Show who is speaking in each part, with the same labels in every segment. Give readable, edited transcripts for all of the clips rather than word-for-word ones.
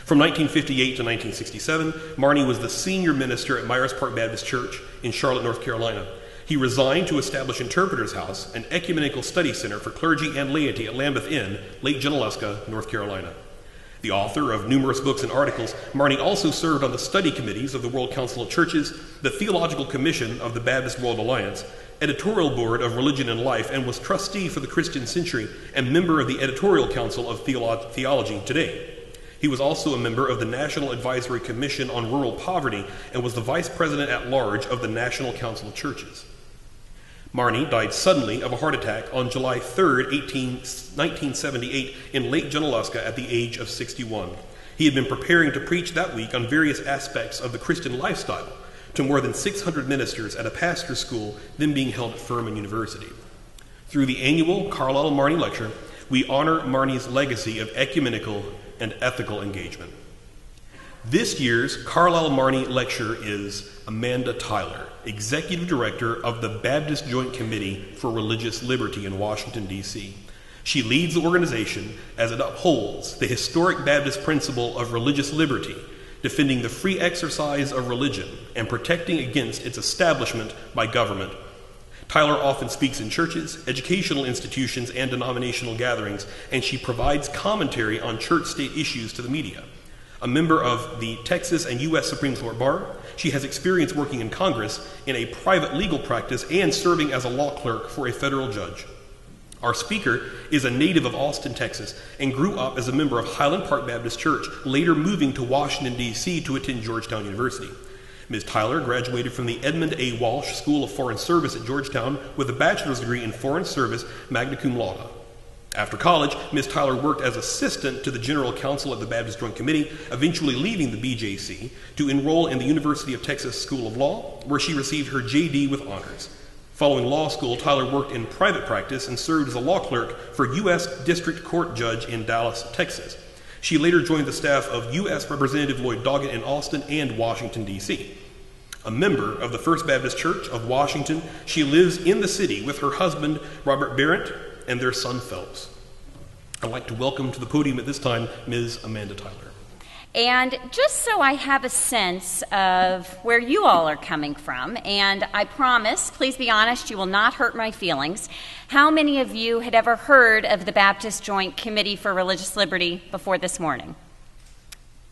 Speaker 1: From 1958 to 1967, Marney was the senior minister at Myers Park Baptist Church in Charlotte, North Carolina. He resigned to establish Interpreter's House, an ecumenical study center for clergy and laity at Lambeth Inn, Lake Junaluska, North Carolina. The author of numerous books and articles, Marney also served on the study committees of the World Council of Churches, the Theological Commission of the Baptist World Alliance, editorial board of Religion and Life, and was trustee for the Christian Century and member of the editorial council of Theology Today. He was also a member of the National Advisory Commission on Rural Poverty and was the vice president at large of the National Council of Churches. Marney died suddenly of a heart attack on July 3, 1978 in Lake Junaluska at the age of 61. He had been preparing to preach that week on various aspects of the Christian lifestyle to more than 600 ministers at a pastor's school then being held at Furman University. Through the annual Carlyle Marney Lecture, we honor Marney's legacy of ecumenical and ethical engagement. This year's Carlyle Marney Lecture is Amanda Tyler, Executive Director of the Baptist Joint Committee for Religious Liberty in Washington, D.C. She leads the organization as it upholds the historic Baptist principle of religious liberty, defending the free exercise of religion and protecting against its establishment by government. Tyler often speaks in churches, educational institutions, and denominational gatherings, and she provides commentary on church-state issues to the media. A member of the Texas and U.S. Supreme Court Bar, she has experience working in Congress, in a private legal practice, and serving as a law clerk for a federal judge. Our speaker is a native of Austin, Texas, and grew up as a member of Highland Park Baptist Church, later moving to Washington, D.C. to attend Georgetown University. Ms. Tyler graduated from the Edmund A. Walsh School of Foreign Service at Georgetown with a bachelor's degree in Foreign Service, magna cum laude. After college, Ms. Tyler worked as assistant to the General Counsel at the Baptist Joint Committee, eventually leaving the BJC to enroll in the University of Texas School of Law, where she received her JD with honors. Following law school, Tyler worked in private practice and served as a law clerk for U.S. District Court Judge in Dallas, Texas. She later joined the staff of U.S. Representative Lloyd Doggett in Austin and Washington, D.C. A member of the First Baptist Church of Washington, she lives in the city with her husband, Robert Barrett, and their son, Phelps. I'd like to welcome to the podium at this time Ms. Amanda Tyler.
Speaker 2: And just so I have a sense of where you all are coming from, and I promise, please be honest, you will not hurt my feelings, how many of you had ever heard of the Baptist Joint Committee for Religious Liberty before this morning?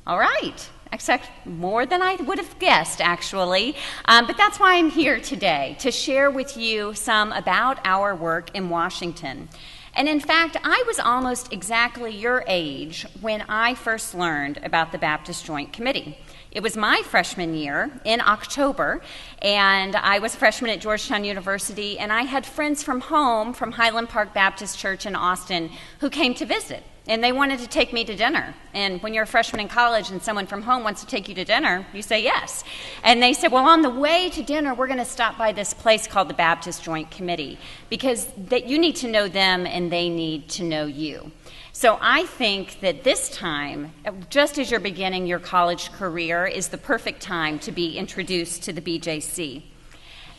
Speaker 2: All right. Except more than I would have guessed, actually. But that's why I'm here today, to share with you some about our work in Washington. And in fact, I was almost exactly your age when I first learned about the Baptist Joint Committee. It was my freshman year in October, and I was a freshman at Georgetown University, and I had friends from home, from Highland Park Baptist Church in Austin, who came to visit. And they wanted to take me to dinner. And when you're a freshman in college and someone from home wants to take you to dinner, you say yes. And they said, well, on the way to dinner, we're going to stop by this place called the Baptist Joint Committee, because that you need to know them and they need to know you. So I think that this time, just as you're beginning your college career, is the perfect time to be introduced to the BJC.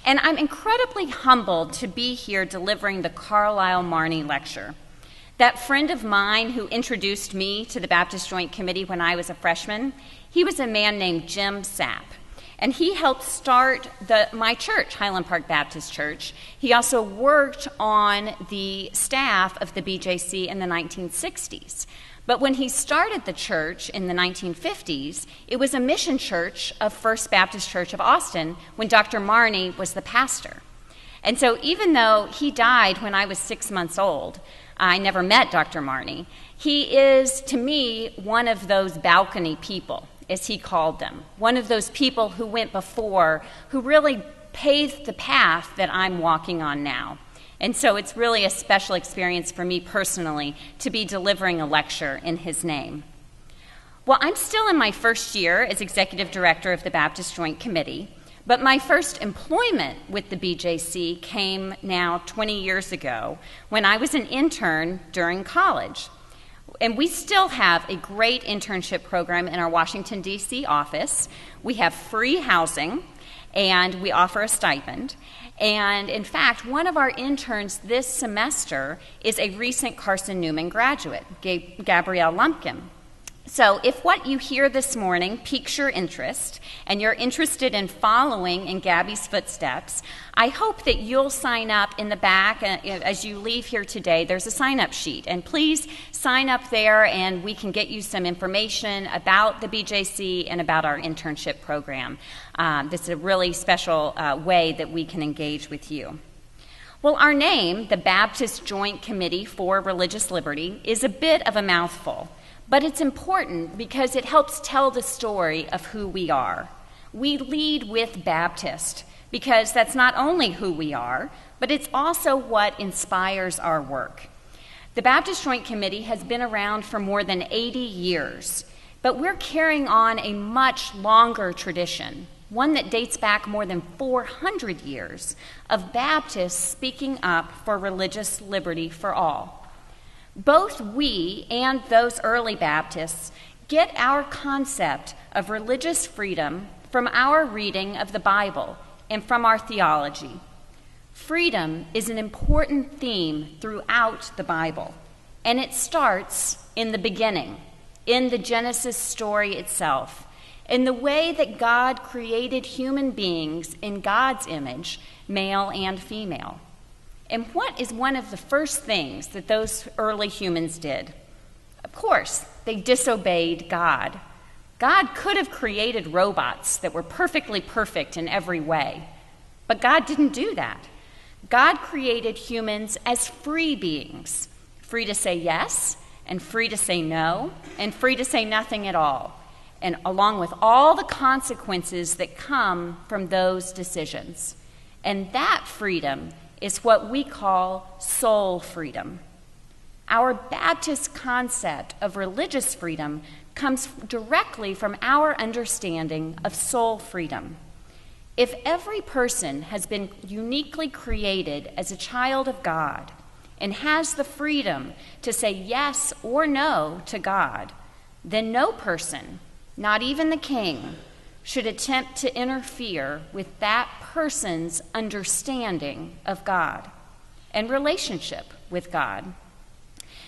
Speaker 2: And I'm incredibly humbled to be here delivering the Carlyle Marney Lecture. That friend of mine who introduced me to the Baptist Joint Committee when I was a freshman, he was a man named Jim Sapp. And he helped start my church, Highland Park Baptist Church. He also worked on the staff of the BJC in the 1960s. But when he started the church in the 1950s, it was a mission church of First Baptist Church of Austin when Dr. Marney was the pastor. And so even though he died when I was 6 months old, I never met Dr. Marney. He is, to me, one of those balcony people, as he called them, one of those people who went before, who really paved the path that I'm walking on now. And so it's really a special experience for me personally to be delivering a lecture in his name. Well, I'm still in my first year as executive director of the Baptist Joint Committee. But my first employment with the BJC came now 20 years ago when I was an intern during college. And we still have a great internship program in our Washington, D.C. office. We have free housing, and we offer a stipend. And in fact, one of our interns this semester is a recent Carson-Newman graduate, Gabrielle Lumpkin. So if what you hear this morning piques your interest and you're interested in following in Gabby's footsteps, I hope that you'll sign up in the back. As you leave here today, there's a sign-up sheet. And please sign up there and we can get you some information about the BJC and about our internship program. This is a really special way that we can engage with you. Well, our name, the Baptist Joint Committee for Religious Liberty, is a bit of a mouthful. But it's important because it helps tell the story of who we are. We lead with Baptist because that's not only who we are, but it's also what inspires our work. The Baptist Joint Committee has been around for more than 80 years, but we're carrying on a much longer tradition, one that dates back more than 400 years of Baptists speaking up for religious liberty for all. Both we and those early Baptists get our concept of religious freedom from our reading of the Bible and from our theology. Freedom is an important theme throughout the Bible, and it starts in the beginning, in the Genesis story itself, in the way that God created human beings in God's image, male and female. And what is one of the first things that those early humans did? Of course, they disobeyed God. God could have created robots that were perfectly perfect in every way, but God didn't do that. God created humans as free beings, free to say yes, and free to say no, and free to say nothing at all, and along with all the consequences that come from those decisions. And that freedom is what we call soul freedom. Our Baptist concept of religious freedom comes directly from our understanding of soul freedom. If every person has been uniquely created as a child of God and has the freedom to say yes or no to God, then no person, not even the king, should attempt to interfere with that person's understanding of God and relationship with God.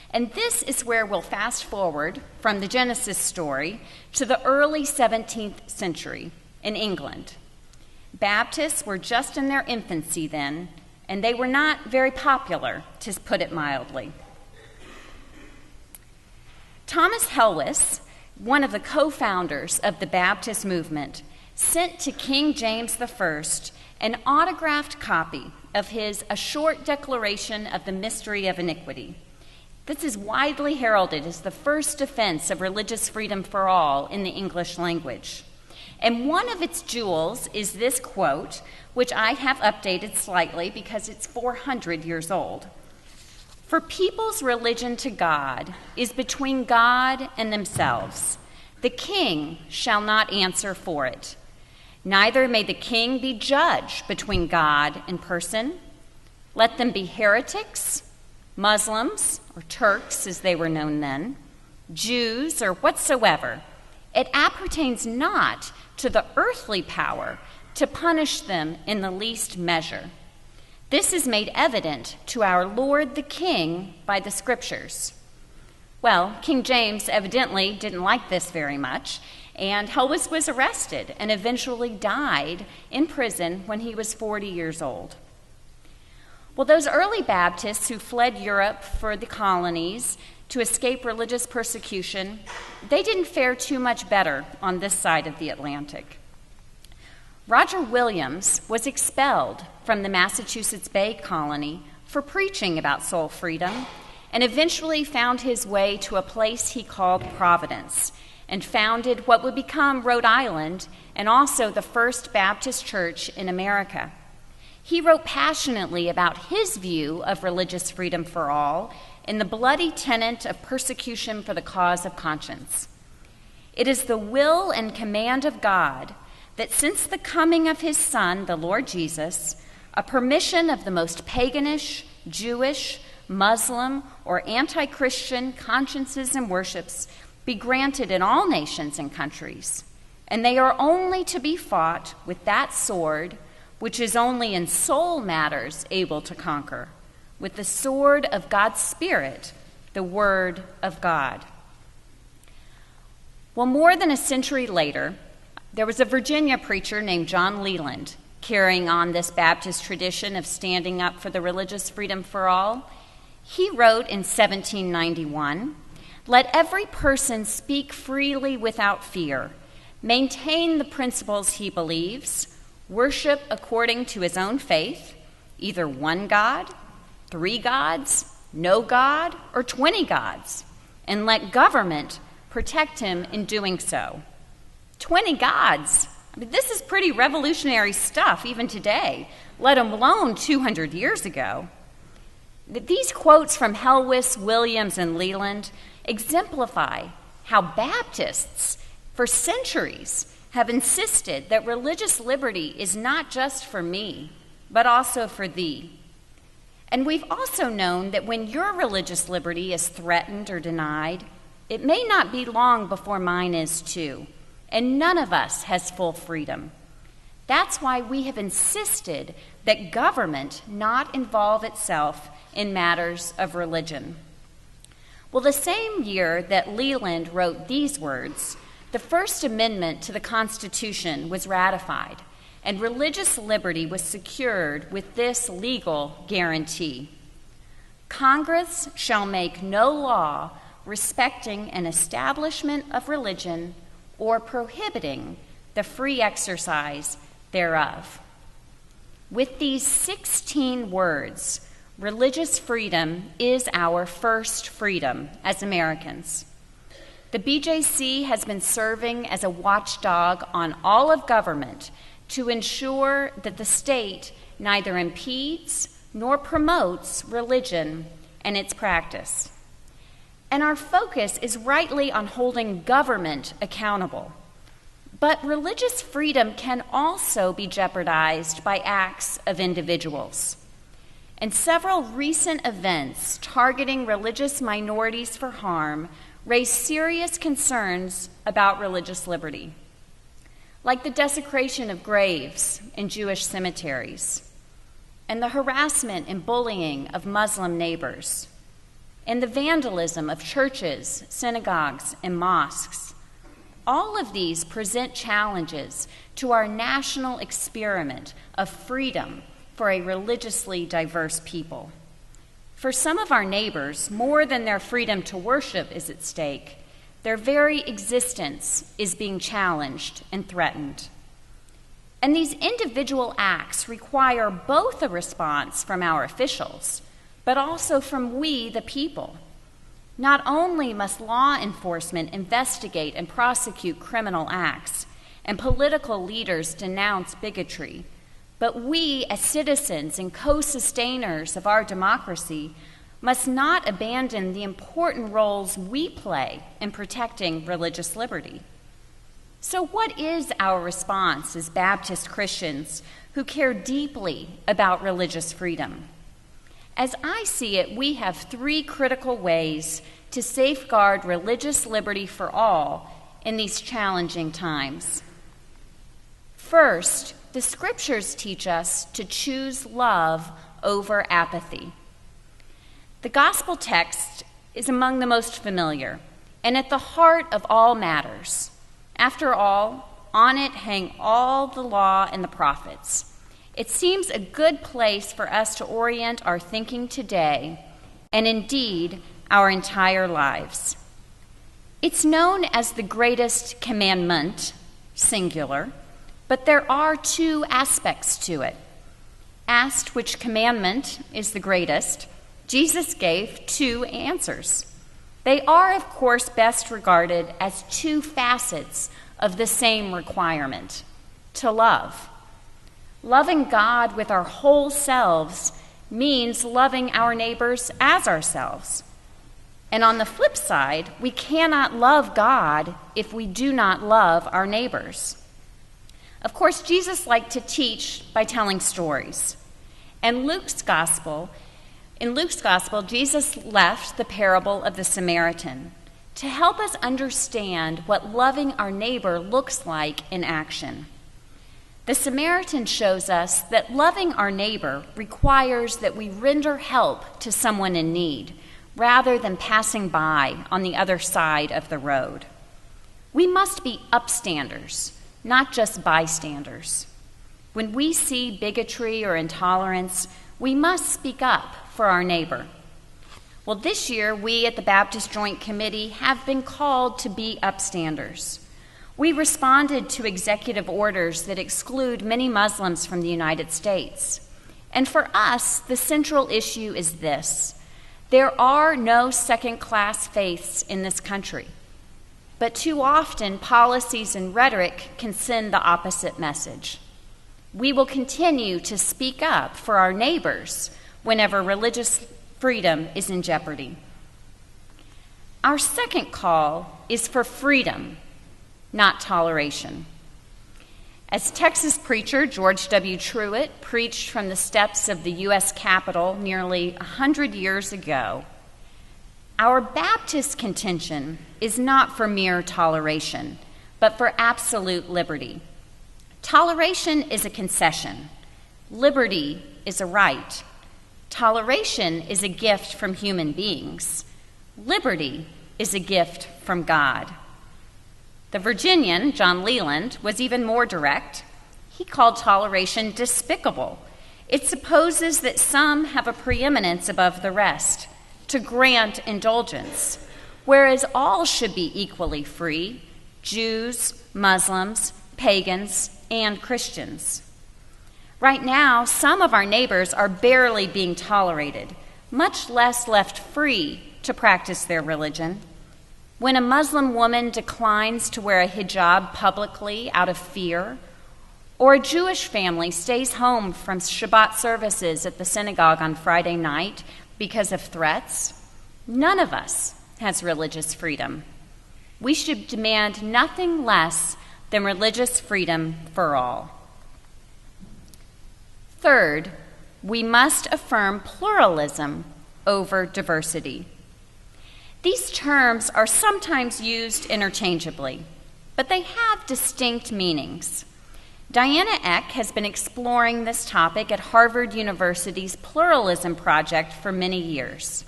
Speaker 2: And this is where we'll fast forward from the Genesis story to the early 17th century in England. Baptists were just in their infancy then, and they were not very popular, to put it mildly. Thomas Helwys, one of the co-founders of the Baptist movement, sent to King James I an autographed copy of his A Short Declaration of the Mystery of Iniquity. This is widely heralded as the first defense of religious freedom for all in the English language. And one of its jewels is this quote, which I have updated slightly because it's 400 years old. For people's religion to God is between God and themselves. The king shall not answer for it. Neither may the king be judge between God and person. Let them be heretics, Muslims, or Turks as they were known then, Jews, or whatsoever. It appertains not to the earthly power to punish them in the least measure. This is made evident to our Lord the King by the Scriptures. Well, King James evidently didn't like this very much, and Helwys was arrested and eventually died in prison when he was 40 years old. Well, those early Baptists who fled Europe for the colonies to escape religious persecution, they didn't fare too much better on this side of the Atlantic. Roger Williams was expelled from the Massachusetts Bay Colony for preaching about soul freedom and eventually found his way to a place he called Providence and founded what would become Rhode Island and also the first Baptist church in America. He wrote passionately about his view of religious freedom for all in the bloody tenet of persecution for the cause of conscience. It is the will and command of God that since the coming of his Son, the Lord Jesus, a permission of the most paganish, Jewish, Muslim, or anti-Christian consciences and worships be granted in all nations and countries, and they are only to be fought with that sword which is only in soul matters able to conquer, with the sword of God's Spirit, the Word of God. Well, more than a century later, there was a Virginia preacher named John Leland carrying on this Baptist tradition of standing up for the religious freedom for all. He wrote in 1791, "Let every person speak freely without fear, maintain the principles he believes, worship according to his own faith, either one God, 3 gods, no God, or 20 gods, and let government protect him in doing so." 20 gods. I mean, this is pretty revolutionary stuff even today, let alone 200 years ago. These quotes from Helwys, Williams, and Leland exemplify how Baptists, for centuries, have insisted that religious liberty is not just for me, but also for thee. And we've also known that when your religious liberty is threatened or denied, it may not be long before mine is too, and none of us has full freedom. That's why we have insisted that government not involve itself in matters of religion. Well, the same year that Leland wrote these words, the First Amendment to the Constitution was ratified, and religious liberty was secured with this legal guarantee: Congress shall make no law respecting an establishment of religion or prohibiting the free exercise thereof. With these 16 words, religious freedom is our first freedom as Americans. The BJC has been serving as a watchdog on all of government to ensure that the state neither impedes nor promotes religion and its practice. And our focus is rightly on holding government accountable. But religious freedom can also be jeopardized by acts of individuals. And several recent events targeting religious minorities for harm raise serious concerns about religious liberty, like the desecration of graves in Jewish cemeteries, and the harassment and bullying of Muslim neighbors, and the vandalism of churches, synagogues, and mosques. All of these present challenges to our national experiment of freedom for a religiously diverse people. For some of our neighbors, more than their freedom to worship is at stake. Their very existence is being challenged and threatened. And these individual acts require both a response from our officials, but also from we, the people. Not only must law enforcement investigate and prosecute criminal acts, and political leaders denounce bigotry, but we, as citizens and co-sustainers of our democracy, must not abandon the important roles we play in protecting religious liberty. So what is our response as Baptist Christians who care deeply about religious freedom? As I see it, we have 3 critical ways to safeguard religious liberty for all in these challenging times. First, the scriptures teach us to choose love over apathy. The gospel text is among the most familiar and at the heart of all matters. After all, on it hang all the law and the prophets. It seems a good place for us to orient our thinking today, and indeed our entire lives. It's known as the greatest commandment, singular, but there are 2 aspects to it. Asked which commandment is the greatest, Jesus gave 2 answers. They are, of course, best regarded as 2 facets of the same requirement: to love. Loving God with our whole selves means loving our neighbors as ourselves. And on the flip side, we cannot love God if we do not love our neighbors. Of course, Jesus liked to teach by telling stories. And in Luke's gospel, Jesus left the parable of the Samaritan to help us understand what loving our neighbor looks like in action. The Samaritan shows us that loving our neighbor requires that we render help to someone in need, rather than passing by on the other side of the road. We must be upstanders, not just bystanders. When we see bigotry or intolerance, we must speak up for our neighbor. Well, this year, we at the Baptist Joint Committee have been called to be upstanders. We responded to executive orders that exclude many Muslims from the United States. And for us, the central issue is this: there are no second-class faiths in this country. But too often, policies and rhetoric can send the opposite message. We will continue to speak up for our neighbors whenever religious freedom is in jeopardy. Our second call is for freedom, not toleration. As Texas preacher George W. Truett preached from the steps of the U.S. Capitol nearly 100 years ago, our Baptist contention is not for mere toleration, but for absolute liberty. Toleration is a concession. Liberty is a right. Toleration is a gift from human beings. Liberty is a gift from God. The Virginian, John Leland, was even more direct. He called toleration despicable. It supposes that some have a preeminence above the rest, to grant indulgence, whereas all should be equally free: Jews, Muslims, pagans, and Christians. Right now, some of our neighbors are barely being tolerated, much less left free to practice their religion. When a Muslim woman declines to wear a hijab publicly out of fear, or a Jewish family stays home from Shabbat services at the synagogue on Friday night because of threats, none of us has religious freedom. We should demand nothing less than religious freedom for all. Third, we must affirm pluralism over diversity. These terms are sometimes used interchangeably, but they have distinct meanings. Diana Eck has been exploring this topic at Harvard University's Pluralism Project for many years.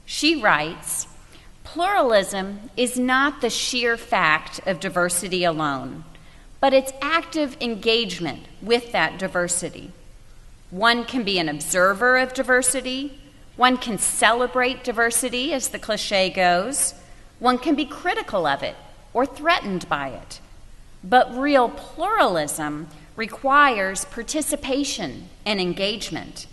Speaker 2: She writes, "Pluralism is not the sheer fact of diversity alone, but its active engagement with that diversity. One can be an observer of diversity. One can celebrate diversity, as the cliche goes. One can be critical of it or threatened by it. But real pluralism requires participation and engagement.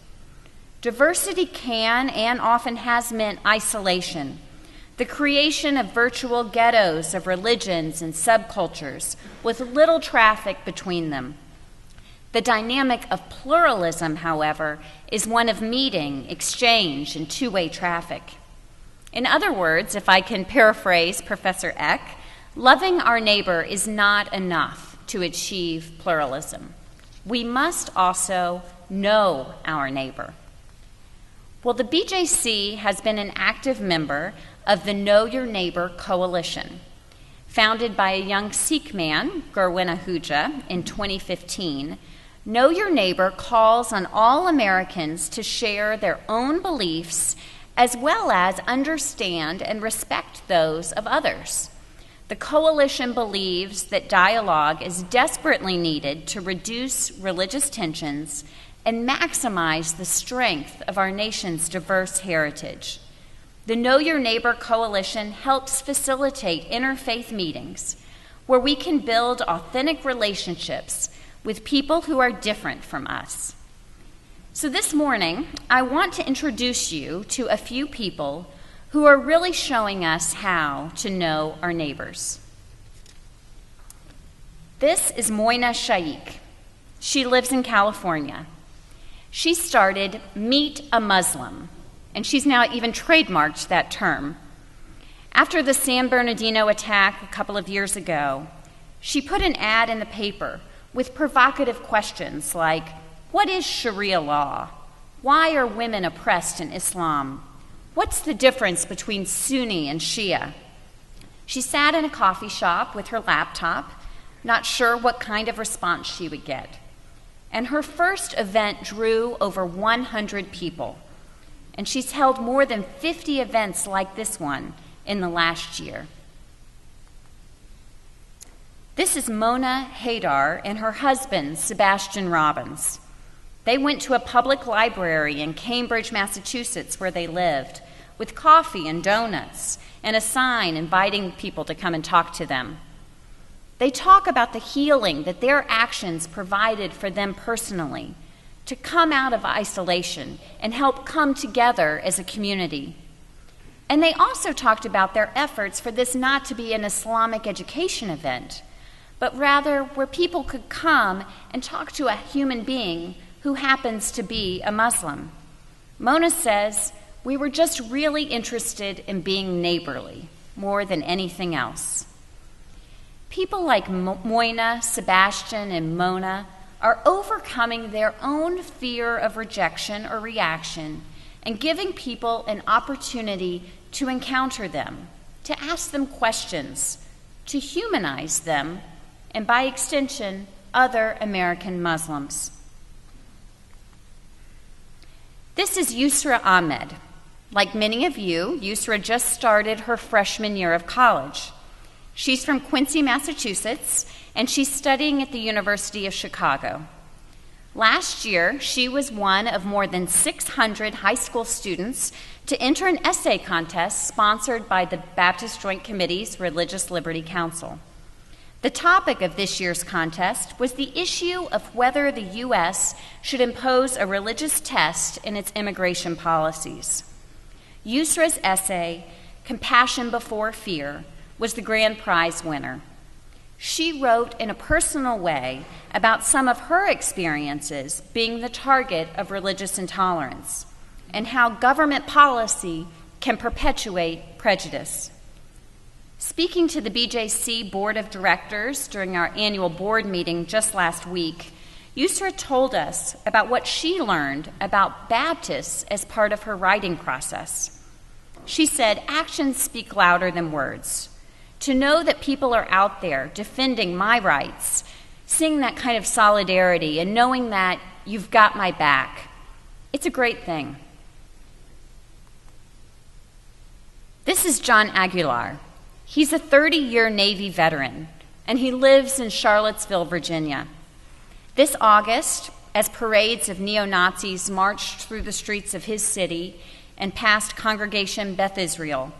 Speaker 2: Diversity can and often has meant isolation, the creation of virtual ghettos of religions and subcultures with little traffic between them. The dynamic of pluralism, however, is one of meeting, exchange, and two-way traffic. In other words, if I can paraphrase Professor Eck, loving our neighbor is not enough to achieve pluralism. We must also know our neighbor. Well, the BJC has been an active member of the Know Your Neighbor Coalition, founded by a young Sikh man, Gurwin Ahuja, in 2015. Know Your Neighbor calls on all Americans to share their own beliefs as well as understand and respect those of others. The coalition believes that dialogue is desperately needed to reduce religious tensions and maximize the strength of our nation's diverse heritage. The Know Your Neighbor Coalition helps facilitate interfaith meetings where we can build authentic relationships with people who are different from us. So this morning, I want to introduce you to a few people who are really showing us how to know our neighbors. This is Moina Shaikh. She lives in California. She started Meet a Muslim, and she's now even trademarked that term. After the San Bernardino attack a couple of years ago, she put an ad in the paper with provocative questions like, what is Sharia law? Why are women oppressed in Islam? What's the difference between Sunni and Shia? She sat in a coffee shop with her laptop, not sure what kind of response she would get. And her first event drew over 100 people. And she's held more than 50 events like this one in the last year. This is Mona Haydar and her husband, Sebastian Robbins. They went to a public library in Cambridge, Massachusetts, where they lived, with coffee and donuts and a sign inviting people to come and talk to them. They talk about the healing that their actions provided for them personally, to come out of isolation and help come together as a community. And they also talked about their efforts for this not to be an Islamic education event, but rather where people could come and talk to a human being who happens to be a Muslim. Mona says, "We were just really interested in being neighborly more than anything else." People like Moina, Sebastian, and Mona are overcoming their own fear of rejection or reaction and giving people an opportunity to encounter them, to ask them questions, to humanize them, and by extension, other American Muslims. This is Yusra Ahmed. Like many of you, Yusra just started her freshman year of college. She's from Quincy, Massachusetts, and she's studying at the University of Chicago. Last year, she was one of more than 600 high school students to enter an essay contest sponsored by the Baptist Joint Committee's Religious Liberty Council. The topic of this year's contest was the issue of whether the U.S. should impose a religious test in its immigration policies. Yusra's essay, Compassion Before Fear, was the grand prize winner. She wrote in a personal way about some of her experiences being the target of religious intolerance and how government policy can perpetuate prejudice. Speaking to the BJC Board of Directors during our annual board meeting just last week, Yusra told us about what she learned about Baptists as part of her writing process. She said, "Actions speak louder than words. To know that people are out there defending my rights, seeing that kind of solidarity and knowing that you've got my back, it's a great thing." This is John Aguilar. He's a 30-year Navy veteran, and he lives in Charlottesville, Virginia. This August, as parades of neo-Nazis marched through the streets of his city and past Congregation Beth Israel,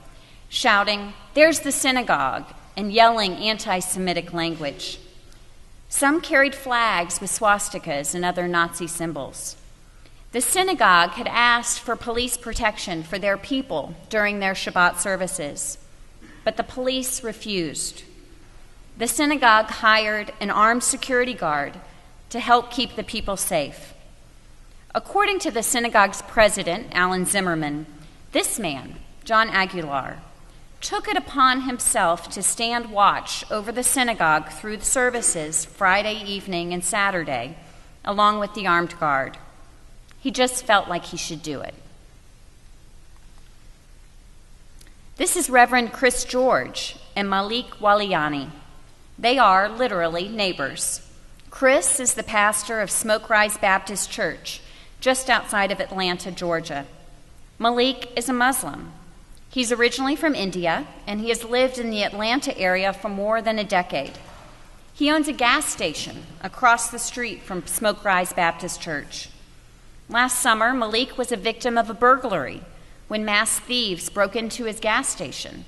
Speaker 2: shouting, "There's the synagogue," and yelling anti-Semitic language. Some carried flags with swastikas and other Nazi symbols. The synagogue had asked for police protection for their people during their Shabbat services, but the police refused. The synagogue hired an armed security guard to help keep the people safe. According to the synagogue's president, Alan Zimmerman, this man, John Aguilar, took it upon himself to stand watch over the synagogue through the services Friday evening and Saturday, along with the armed guard. He just felt like he should do it. This is Reverend Chris George and Malik Waliani. They are literally neighbors. Chris is the pastor of Smoke Rise Baptist Church, just outside of Atlanta, Georgia. Malik is a Muslim. He's originally from India, and he has lived in the Atlanta area for more than a decade. He owns a gas station across the street from Smoke Rise Baptist Church. Last summer, Malik was a victim of a burglary when masked thieves broke into his gas station.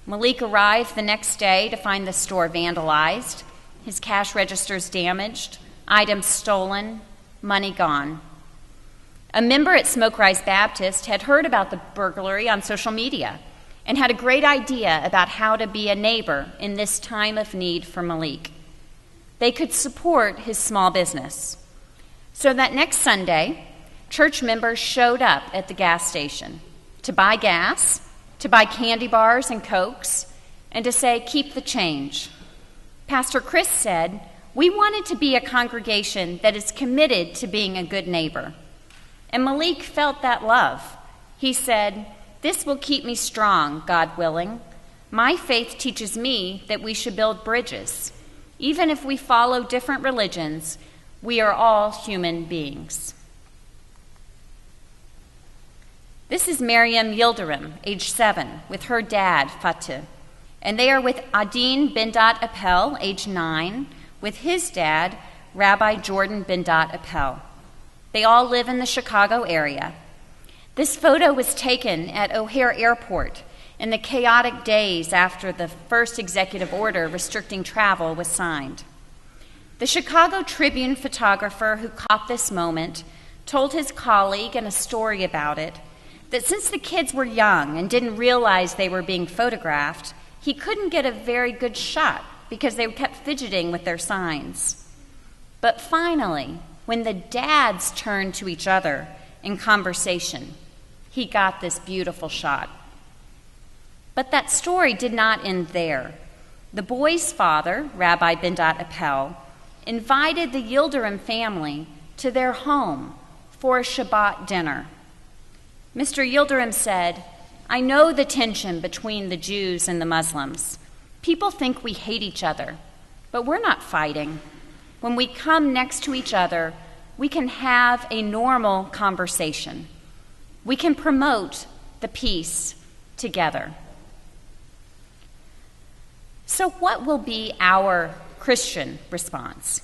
Speaker 2: Malik arrived the next day to find the store vandalized, his cash registers damaged, items stolen, money gone. A member at Smoke Rise Baptist had heard about the burglary on social media and had a great idea about how to be a neighbor in this time of need for Malik. They could support his small business. So that next Sunday, church members showed up at the gas station to buy gas, to buy candy bars and Cokes, and to say, "Keep the change." Pastor Chris said, "We wanted to be a congregation that is committed to being a good neighbor." And Malik felt that love. He said, "This will keep me strong, God willing. My faith teaches me that we should build bridges. Even if we follow different religions, we are all human beings." This is Mariam Yildirim, age 7, with her dad, Fatih. And they are with Adin Bindat Appel, age 9, with his dad, Rabbi Jordan Bindat Appel. They all live in the Chicago area. This photo was taken at O'Hare Airport in the chaotic days after the first executive order restricting travel was signed. The Chicago Tribune photographer who caught this moment told his colleague in a story about it that since the kids were young and didn't realize they were being photographed, he couldn't get a very good shot because they kept fidgeting with their signs. But finally, when the dads turned to each other in conversation, he got this beautiful shot. But that story did not end there. The boy's father, Rabbi Bindat Appel, invited the Yildirim family to their home for a Shabbat dinner. Mr. Yildirim said, "I know the tension between the Jews and the Muslims. People think we hate each other, but we're not fighting. When we come next to each other, we can have a normal conversation. We can promote the peace together." So what will be our Christian response?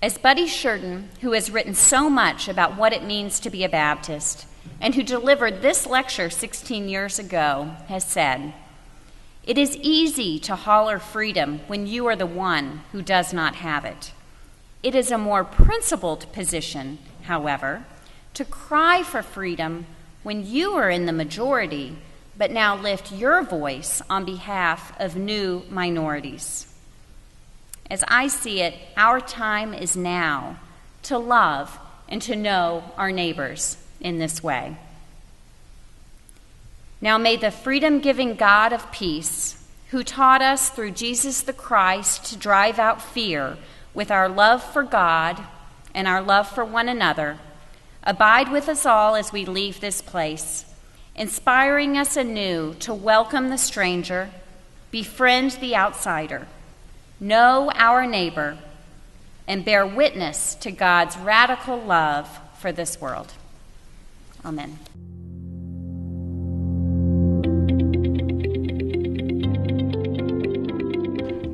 Speaker 2: As Buddy Shurden, who has written so much about what it means to be a Baptist, and who delivered this lecture 16 years ago, has said, "It is easy to holler freedom when you are the one who does not have it. It is a more principled position, however, to cry for freedom when you are in the majority, but now lift your voice on behalf of new minorities." As I see it, our time is now to love and to know our neighbors in this way. Now may the freedom-giving God of peace, who taught us through Jesus the Christ to drive out fear with our love for God and our love for one another, abide with us all as we leave this place, inspiring us anew to welcome the stranger, befriend the outsider, know our neighbor, and bear witness to God's radical love for this world. Amen.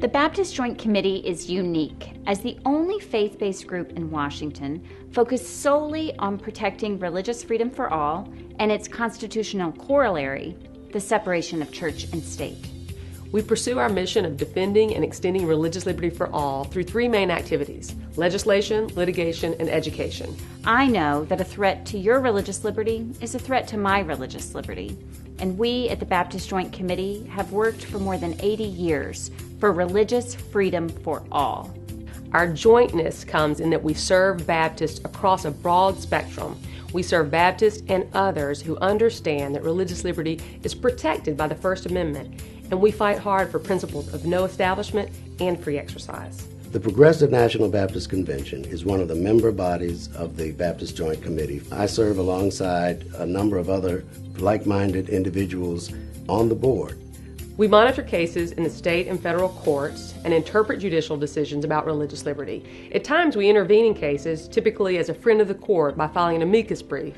Speaker 2: The Baptist Joint Committee is unique as the only faith-based group in Washington focused solely on protecting religious freedom for all and its constitutional corollary, the separation of church and state.
Speaker 3: We pursue our mission of defending and extending religious liberty for all through three main activities: legislation, litigation, and education.
Speaker 2: I know that a threat to your religious liberty is a threat to my religious liberty, and we at the Baptist Joint Committee have worked for more than 80 years for religious freedom for all.
Speaker 3: Our jointness comes in that we serve Baptists across a broad spectrum. We serve Baptists and others who understand that religious liberty is protected by the First Amendment, and we fight hard for principles of no establishment and free exercise.
Speaker 4: The Progressive National Baptist Convention is one of the member bodies of the Baptist Joint Committee. I serve alongside a number of other like-minded individuals on the board.
Speaker 3: We monitor cases in the state and federal courts and interpret judicial decisions about religious liberty. At times we intervene in cases, typically as a friend of the court, by filing an amicus brief.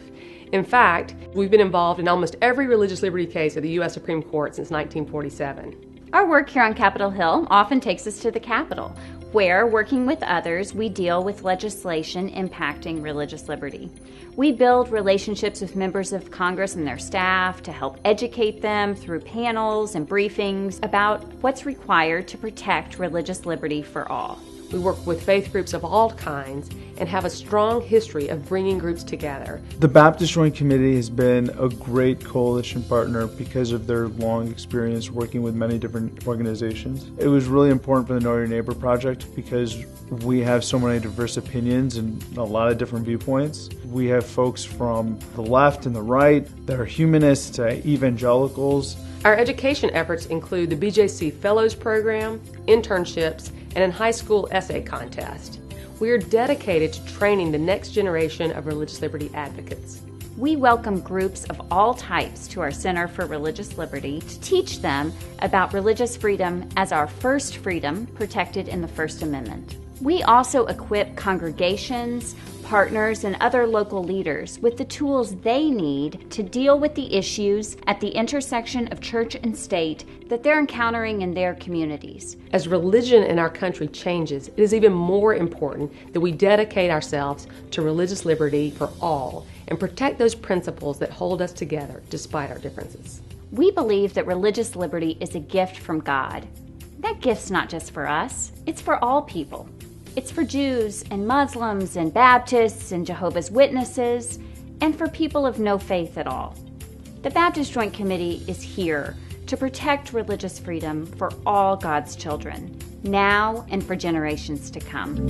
Speaker 3: In fact, we've been involved in almost every religious liberty case of the U.S. Supreme Court since 1947.
Speaker 2: Our work here on Capitol Hill often takes us to the Capitol, where, working with others, we deal with legislation impacting religious liberty. We build relationships with members of Congress and their staff to help educate them through panels and briefings about what's required to protect religious liberty for all.
Speaker 3: We work with faith groups of all kinds and have a strong history of bringing groups together.
Speaker 5: The Baptist Joint Committee has been a great coalition partner because of their long experience working with many different organizations. It was really important for the Know Your Neighbor project because we have so many diverse opinions and a lot of different viewpoints. We have folks from the left and the right that are humanists to evangelicals.
Speaker 3: Our education efforts include the BJC Fellows Program, internships, and a high school essay contest. We are dedicated to training the next generation of religious liberty advocates.
Speaker 2: We welcome groups of all types to our Center for Religious Liberty to teach them about religious freedom as our first freedom protected in the First Amendment. We also equip congregations, partners, and other local leaders with the tools they need to deal with the issues at the intersection of church and state that they're encountering in their communities.
Speaker 3: As religion in our country changes, it is even more important that we dedicate ourselves to religious liberty for all and protect those principles that hold us together despite our differences.
Speaker 2: We believe that religious liberty is a gift from God. That gift's not just for us, it's for all people. It's for Jews and Muslims and Baptists and Jehovah's Witnesses, and for people of no faith at all. The Baptist Joint Committee is here to protect religious freedom for all God's children, now and for generations to come.